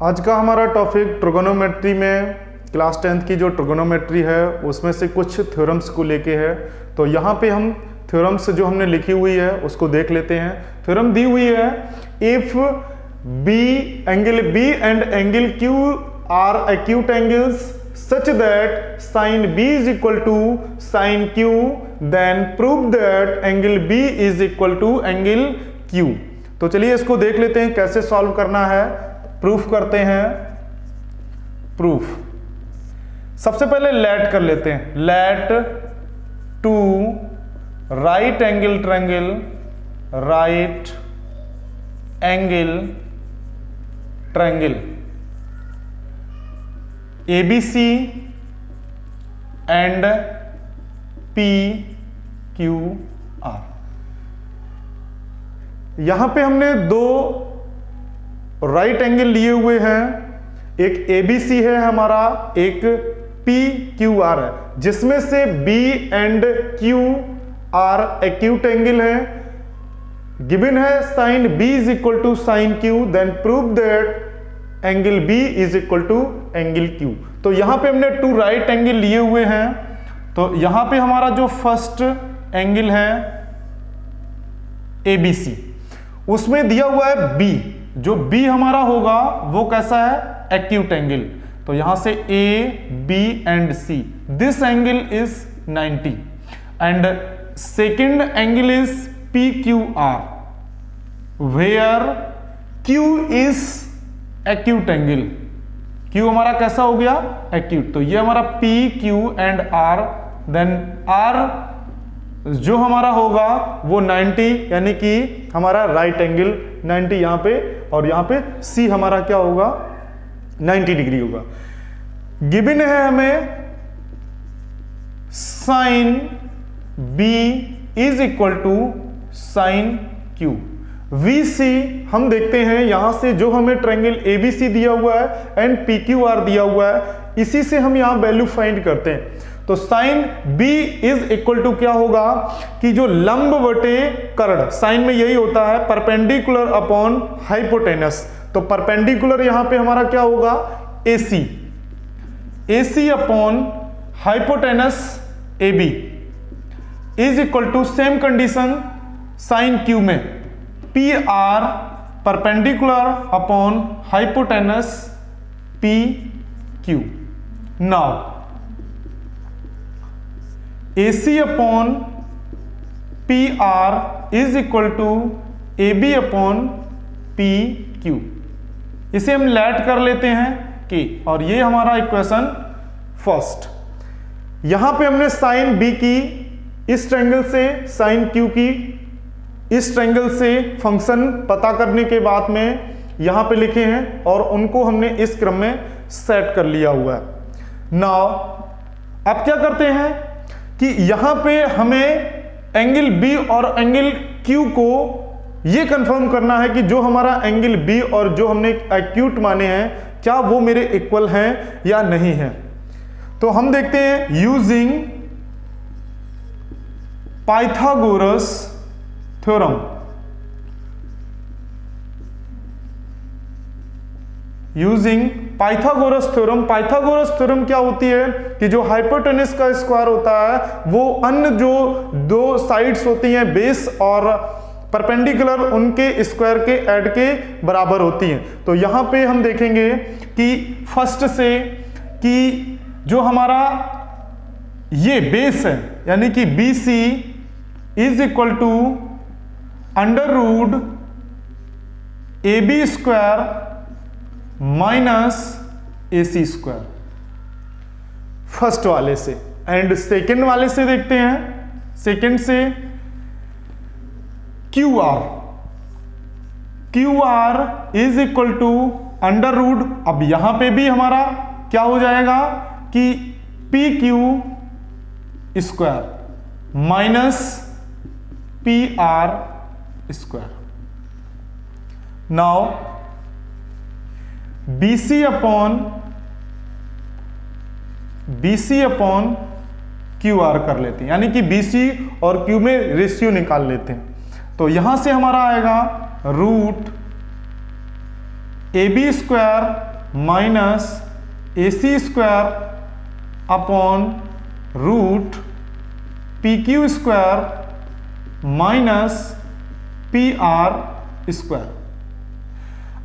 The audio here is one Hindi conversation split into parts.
आज का हमारा टॉपिक ट्रिगोनोमेट्री में क्लास 10th की जो ट्रिगोनोमेट्री है उसमें से कुछ थ्योरम्स को लेके है। तो यहाँ पे हम थ्योरम्स जो हमने लिखी हुई है उसको देख लेते हैं। थ्योरम दी हुई है, if angle B and angle Q are acute angles such that sin B is equal to sin Q, then prove that angle B is equal to angle Q। तो चलिए इसको देख लेते हैं कैसे सॉल्व करना है। प्रूफ करते हैं। प्रूफ सबसे पहले लेट कर लेते हैं। Let two right angle triangle, right angle triangle ABC and PQR। यहां पे हमने दो राइट एंगल लिए हुए हैं, एक ABC है हमारा, एक PQR है, जिसमें से B and Q are acute angle है। गिवन है sine B is equal to sine Q, then prove that angle B is equal to angle Q। तो यहां पे हमने टू राइट एंगल लिए हुए हैं। तो यहां पे हमारा जो फर्स्ट एंगल है ABC, उसमें दिया हुआ है B। जो B हमारा होगा वो कैसा है, एक्यूट एंगल। तो यहां से A, B and C, this angle is 90 and second angle is PQR, where Q is acute angle. Q हमारा कैसा हो गया, एक्यूट। तो ये हमारा P, Q and R, then R जो हमारा होगा वो 90, यानी कि हमारा राइट एंगल 90 यहां पे, और यहां पे C हमारा क्या होगा, 90 डिग्री होगा। गिवन है हमें sine B is equal to sine Q। VC हम देखते हैं यहां से, जो हमें ट्रायंगल ABC दिया हुआ है एंड PQR दिया हुआ है, इसी से हम यहां वैल्यू फाइंड करते हैं। तो sine B is equal to क्या होगा कि जो लंब बटे कर्ण, साइन में यही होता है, परपेंडिकुलर अपॉन हाइपोटेनस। तो परपेंडिकुलर यहां पे हमारा क्या होगा, AC upon hypotenuse AB is equal to same condition sine Q में PR perpendicular upon hypotenuse PQ। Now AC upon PR is equal to AB upon PQ। इसे हम लेट कर लेते हैं कि, और ये हमारा इक्वेशन फर्स्ट। यहां पे हमने साइन B की इस ट्रायंगल से, साइन Q की इस ट्रायंगल से फंक्शन पता करने के बाद में यहां पे लिखे हैं, और उनको हमने इस क्रम में सेट कर लिया हुआ है। नाउ अब क्या करते हैं कि यहां पे हमें एंगल B और एंगल Q को ये कंफर्म करना है कि जो हमारा एंगल B और जो हमने एक्यूट माने हैं, क्या वो मेरे इक्वल हैं या नहीं है। तो हम देखते हैं using Pythagoras theorem. Using Pythagoras theorem. Pythagoras theorem क्या होती है कि जो हाइपोटेनस का स्क्वायर होता है वो अन्य जो दो साइड्स होती हैं, बेस और परपेंडिकुलर, उनके स्क्वायर के ऐड के बराबर होती हैं। तो यहां पे हम देखेंगे कि फर्स्ट से कि जो हमारा ये बेस है, यानी कि BC is equal to under root AB square minus AC square, first वाले से। एंड सेकेंड वाले से देखते हैं, सेकेंड से QR is equal to under root, अब यहां पे भी हमारा क्या हो जाएगा कि PQ square minus PR square. Now BC upon QR कर लेते हैं, यानी कि BC और Q में रेशियो निकाल लेते हैं। तो यहां से हमारा आएगा root A B square minus A C square upon root P Q square minus P R square.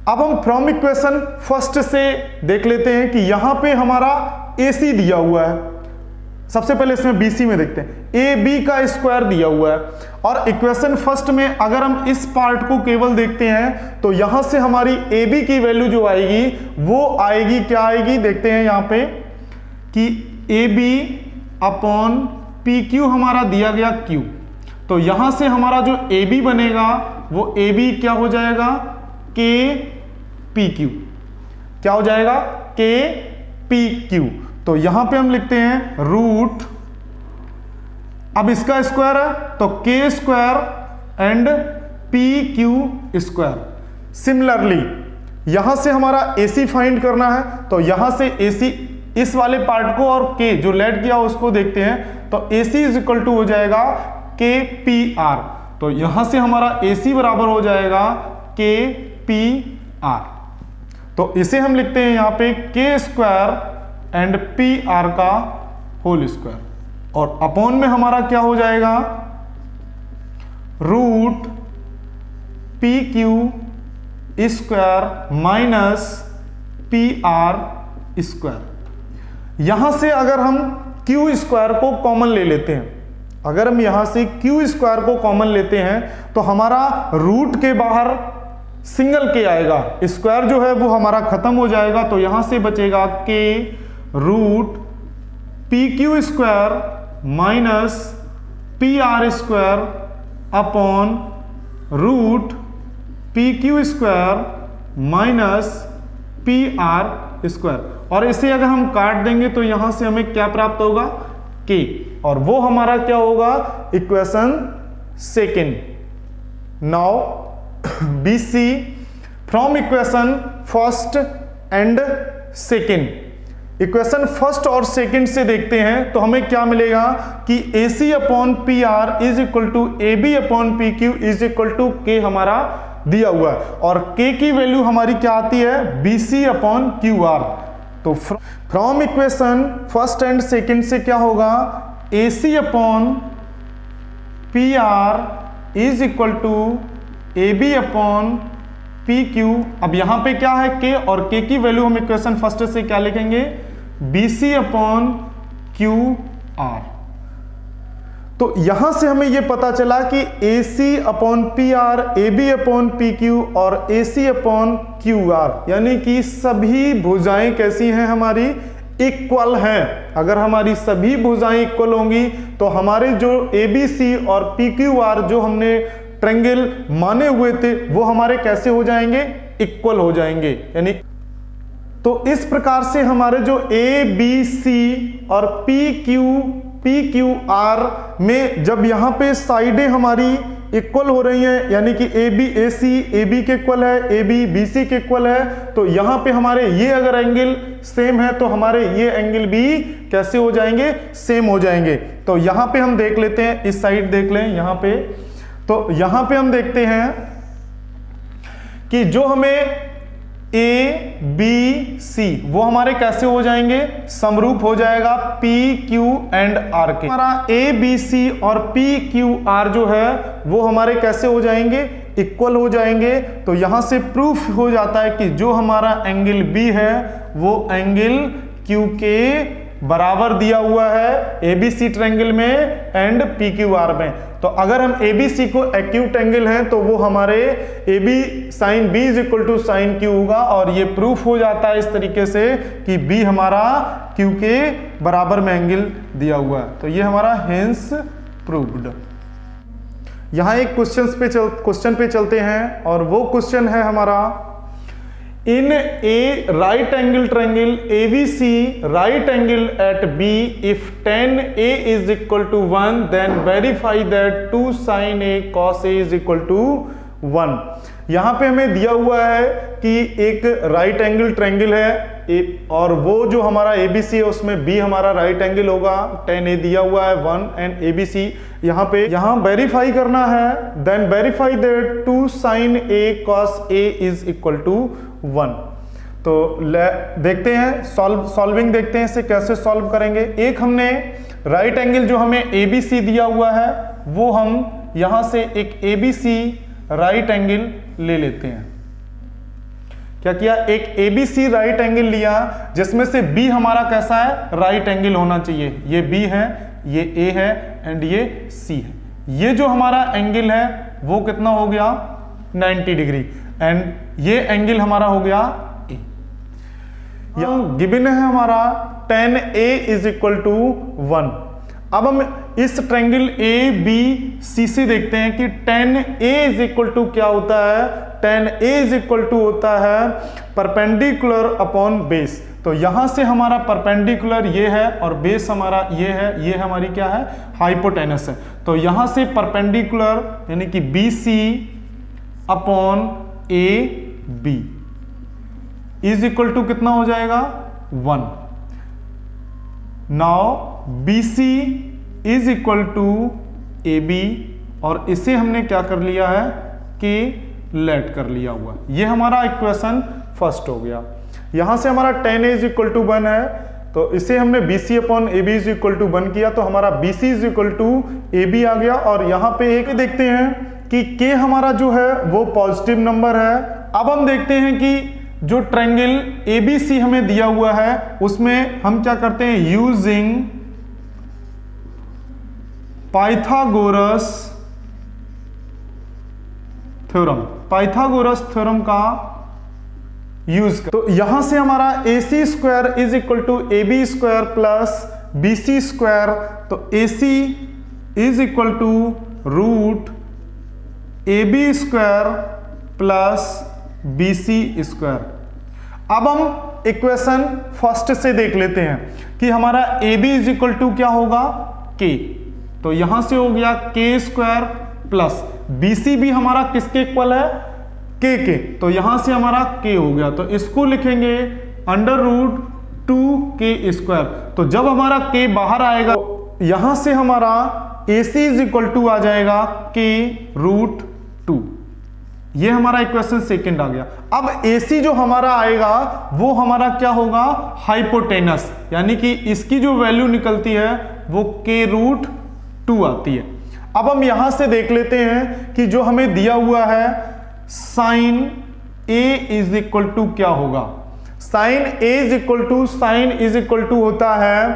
अब हम फ्रॉम इक्वेशन फर्स्ट से देख लेते हैं कि यहां पे हमारा ए सी दिया हुआ है। सबसे पहले इसमें बी सी में देखते हैं, ए बी का स्क्वायर दिया हुआ है और इक्वेशन फर्स्ट में अगर हम इस पार्ट को केवल देखते हैं तो यहां से हमारी ए बी की वैल्यू जो आएगी वो आएगी, क्या आएगी देखते हैं यहां पे कि A B upon P Q हमारा दिया गया क्यू, तो यहां से हमारा जो ए बी बनेगा वो ए बी क्या हो जाएगा, के पी क्यू, क्या हो जाएगा, के पी क्यू। तो यहां पे हम लिखते हैं रूट, अब इसका स्क्वायर है तो के square and P Q square. Similarly यहां से हमारा AC फाइंड करना है तो यहां से AC इस वाले पार्ट को और K जो लेट किया उसको देखते हैं तो AC इज इक्वल टू हो जाएगा के पी आर। तो यहां से हमारा AC बराबर हो जाएगा के पी आर। तो इसे हम लिखते हैं यहां पे के स्क्वायर एंड पी आर का होल स्क्वायर और अपॉन में हमारा क्या हो जाएगा, root P Q square minus P R square. यहां से अगर हम क्यू स्क्वायर को कॉमन ले लेते हैं, अगर हम यहां से क्यू स्क्वायर को कॉमन लेते हैं तो हमारा रूट के बाहर सिंगल के आएगा, स्क्वायर जो है वो हमारा खत्म हो जाएगा। तो यहां से बचेगा के root P Q square minus P R square upon root P Q square minus P R square. और इसे अगर हम काट देंगे तो यहां से हमें क्या प्राप्त होगा, के, और वो हमारा क्या होगा, equation second. Now B C from equation first and second, equation first और सेकंड से देखते हैं तो हमें क्या मिलेगा कि A C upon P R is equal to A B upon P Q is equal to K हमारा दिया हुआ है और के की वैल्यू हमारी क्या आती है, B C upon Q R. तो from equation first and second से क्या होगा, A C upon P R is equal to A B upon P Q. अब यहां पे क्या है, के, और के की वैल्यू हम इक्वेशन फर्स्ट से क्या लिखेंगे, B C upon Q R. तो यहां से हमें यह पता चला कि A C upon P R, A B upon P Q और A C upon Q R, यानी कि सभी भुजाएं कैसी हैं, हमारी इक्वल हैं। अगर हमारी सभी भुजाएं इक्वल होंगी तो हमारे जो ए बी सी और पी क्यू आर जो हमने ट्रायंगल माने हुए थे वो हमारे कैसे हो जाएंगे, इक्वल हो जाएंगे। यानी तो इस प्रकार से हमारे जो ए बी सी और पी क्यू आर में जब यहां पे साइडें हमारी इक्वल हो रही हैं, यानी कि A B A C A B के इक्वल है, ए बी बी सी के इक्वल है, तो यहां पे हमारे ये अगर एंगल सेम है तो हमारे ये एंगल भी कैसे हो जाएंगे, सेम हो जाएंगे। तो यहां पे हम देख लेते हैं, इस साइड देख लें यहां पे, तो यहां पे हम देखते हैं कि जो हमें ए बी सी वो हमारे कैसे हो जाएंगे, समरूप हो जाएगा पी क्यू एंड आर के। हमारा ए बी सी और पी क्यू आर जो है वो हमारे कैसे हो जाएंगे, इक्वल हो जाएंगे। तो यहां से प्रूफ हो जाता है कि जो हमारा एंगल बी है वो एंगल क्यू के बराबर दिया हुआ है एबीसी ट्रायंगल में एंड पीक्यूआर में। तो अगर हम एबीसी को एक्यूट एंगल हैं तो वो हमारे AB sine B is equal to sine Q होगा, और ये प्रूफ हो जाता है इस तरीके से कि B हमारा Q के बराबर में एंगल दिया हुआ है। तो ये हमारा हेंस प्रूव्ड। यहां एक क्वेश्चन पे चलते हैं, और वो क्वेश्चन है हमारा, in a right angle triangle ABC right angle at B if tan A is equal to 1 then verify that 2 sin A cos A is equal to 1। यहाँ पे हमें दिया हुआ है कि एक राइट एंगल ट्रायंगल है और वो जो हमारा ABC है उसमें B हमारा राइट एंगल होगा, tan A दिया हुआ है 1 एंड ABC यहाँ वेरीफाई करना है, then verify that 2 sin A cos A is equal to 1। तो देखते हैं सॉल्विंग देखते हैं इसे कैसे सॉल्व करेंगे। एक हमने राइट एंगल जो हमें ABC दिया हुआ है वो हम यहां से एक ABC राइट एंगल ले लेते हैं। क्या किया, एक ABC राइट एंगल लिया जिसमें से B हमारा कैसा है, राइट एंगल होना चाहिए। ये B है, ये A है एंड ये C है। ये जो हमारा एंगल है वो कितना हो गया, 90 डिग्री एंड ये एंगल हमारा हो गया A। यहां गिवन है हमारा tan A is equal to 1। अब हम इस ट्रायंगल ABC से देखते हैं कि tan A is equal to क्या होता है। tan A is equal to होता है परपेंडिकुलर अपॉन बेस। तो यहां से हमारा परपेंडिकुलर ये है और बेस हमारा ये है, ये हमारी क्या है, हाइपोटेनस है। तो यहां से परपेंडिकुलर यानी कि BC upon AB is equal to कितना हो जाएगा, 1। Now BC is equal to AB और इसे हमने क्या कर लिया है कि लेट कर लिया हुआ। ये हमारा इक्वेशन फर्स्ट हो गया। यहां से हमारा tan A is equal to 1 है तो इसे हमने BC upon AB is equal to 1 किया तो हमारा BC is equal to AB आ गया। और यहां पे एक देखते हैं कि K हमारा जो है वो पॉजिटिव नंबर है। अब हम देखते हैं कि जो ट्रायंगल ABC हमें दिया हुआ है उसमें हम क्या करते हैं, यूजिंग पाइथागोरस थ्योरम का यूज कर। तो यहां से हमारा AC square is equal to AB square plus BC square. तो AC is equal to root AB square plus BC square. अब हम इक्वेशन फर्स्ट से देख लेते हैं कि हमारा AB इज इक्वल टू क्या होगा, K। तो यहां से हो गया K स्क्वायर प्लस BC भी हमारा किसके इक्वल है, K के। तो यहां से हमारा K हो गया तो इसको लिखेंगे अंडर रूट 2K स्क्वायर। तो जब हमारा K बाहर आएगा तो यहां से हमारा AC इज इक्वल टू आ जाएगा K रूट 2। ये हमारा इक्वेशन सेकंड आ गया। अब AC जो हमारा आएगा वो हमारा क्या होगा, हाइपोटेनस, यानी कि इसकी जो वैल्यू निकलती है वो K रूट 2 आती है। अब हम यहां से देख लेते हैं कि जो हमें दिया हुआ है sine A is equal to क्या होगा। Sine A is equal to, sine is equal to होता है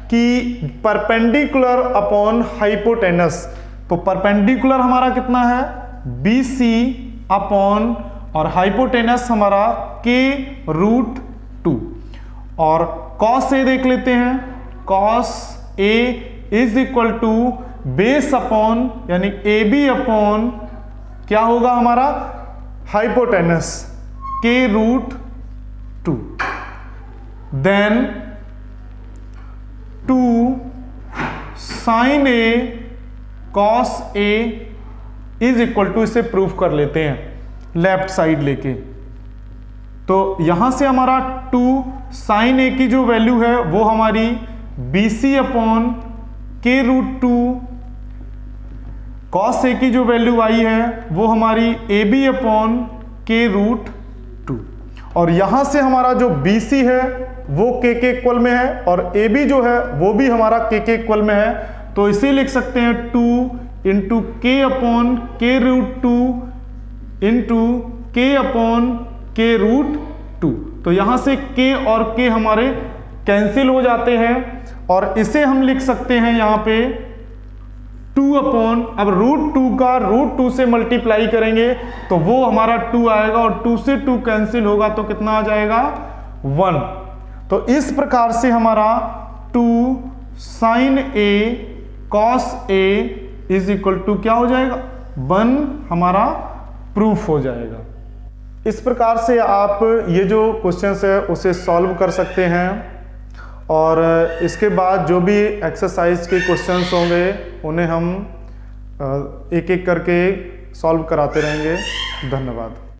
कि परपेंडिकुलर अपॉन हाइपोटेनस। तो परपेंडिकुलर हमारा कितना है, BC अपॉन और हाइपोटेनस हमारा K रूट 2। और कॉस A देख लेते हैं, cos A is equal to base upon यानी AB अपॉन क्या होगा हमारा, hypotenuse K root 2। Then 2 sine A cos A is equal to, इसे प्रूफ कर लेते हैं लेफ्ट साइड लेके। तो यहां से हमारा 2 साइन A की जो वैल्यू है वो हमारी BC upon K root 2, cos A की जो वैल्यू आई है वो हमारी AB अपॉन K रूट 2। और यहां से हमारा जो BC है वो K के इक्वल में है और AB जो है वो भी हमारा K के इक्वल में है। तो इसे लिख सकते हैं 2 into K upon K root 2 into K upon K root 2। तो यहां से K और K हमारे कैंसिल हो जाते हैं और इसे हम लिख सकते हैं यहां पे 2 अपॉन, अब रूट 2 का रूट 2 से मल्टीप्लाई करेंगे तो वो हमारा 2 आएगा और 2 से 2 कैंसिल होगा तो कितना आ जाएगा, 1। तो इस प्रकार से हमारा 2 sine A cos A is equal to क्या हो जाएगा, 1 हमारा प्रूफ हो जाएगा। इस प्रकार से आप ये जो क्वेश्चंस है उसे सॉल्व कर सकते हैं और इसके बाद जो भी एक्सरसाइज के क्वेश्चंस होंगे उन्हें हम एक एक करके सॉल्व कराते रहेंगे। धन्यवाद।